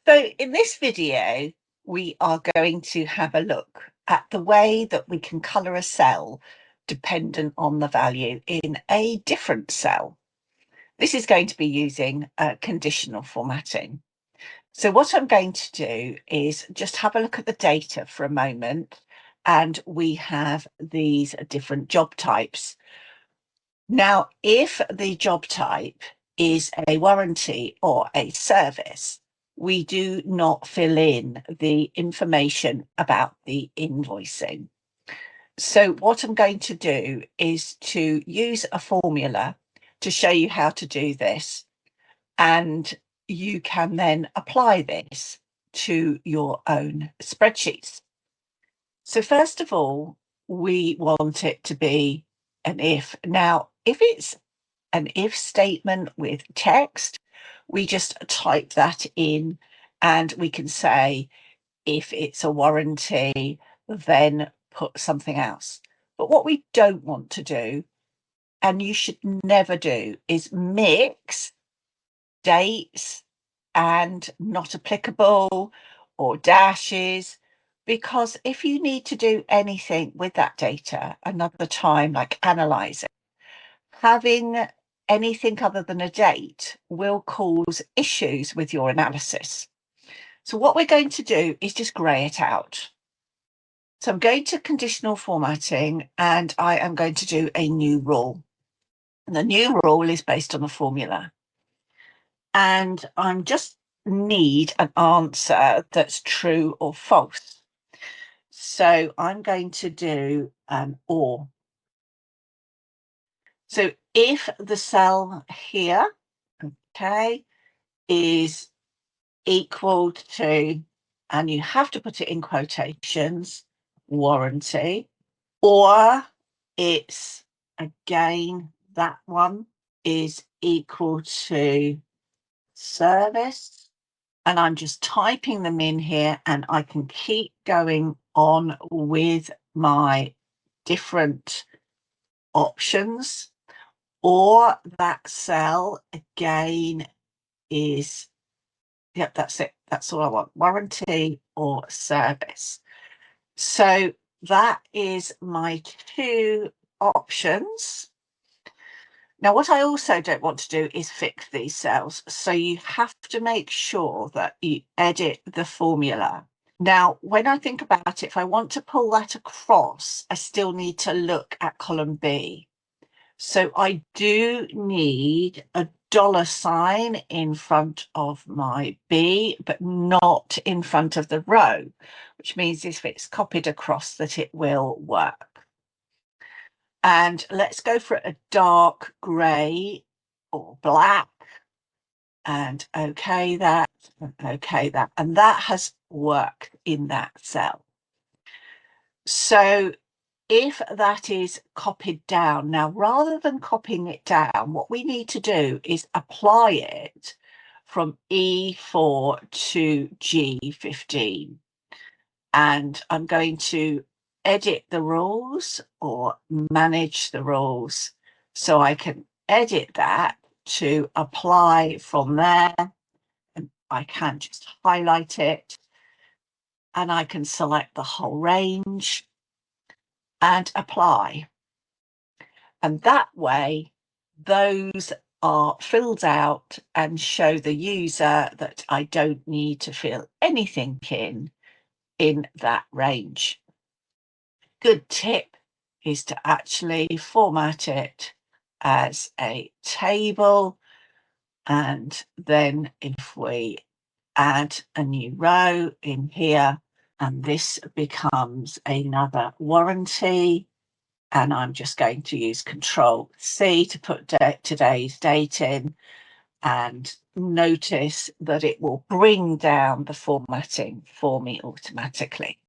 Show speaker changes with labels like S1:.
S1: So in this video, we are going to have a look at the way that we can colour a cell dependent on the value in a different cell. This is going to be using conditional formatting. So what I'm going to do is just have a look at the data for a moment, and we have these different job types. Now, if the job type is a warranty or a service, we do not fill in the information about the invoicing. So what I'm going to do is to use a formula to show you how to do this, and you can then apply this to your own spreadsheets. So first of all, we want it to be an if. Now, if it's an if statement with text, we just type that in, and we can say if it's a warranty, then put something else. But what we don't want to do, and you should never do, is mix dates and not applicable or dashes, because if you need to do anything with that data another time, like analyze it, having anything other than a date will cause issues with your analysis. So what we're going to do is just grey it out. So I'm going to conditional formatting, and I am going to do a new rule. And the new rule is based on a formula. And I'm just need an answer that's true or false. So I'm going to do an or. So if the cell here, okay, is equal to, and you have to put it in quotations, warranty, or it's, again, that one is equal to service, and I'm just typing them in here, and I can keep going on with my different options. Or that cell again is, yep, that's it. That's all I want, warranty or service. So that is my two options. Now, what I also don't want to do is fix these cells. So you have to make sure that you edit the formula. Now, when I think about it, if I want to pull that across, I still need to look at column B. So I do need a $sign in front of my B, but not in front of the row, which means if it's copied across that it will work. And let's go for a dark grey or black, and okay that, and that has worked in that cell. So if that is copied down, now rather than copying it down, what we need to do is apply it from E4 to G15. And I'm going to edit the rules or manage the rules, so I can edit that to apply from there. And I can just highlight it, and I can select the whole range and apply. And that way, those are filled out and show the user that I don't need to fill anything in that range. Good tip is to actually format it as a table, and then if we add a new row in here, and this becomes another warranty, and I'm just going to use Control C to put today's date in, and notice that it will bring down the formatting for me automatically.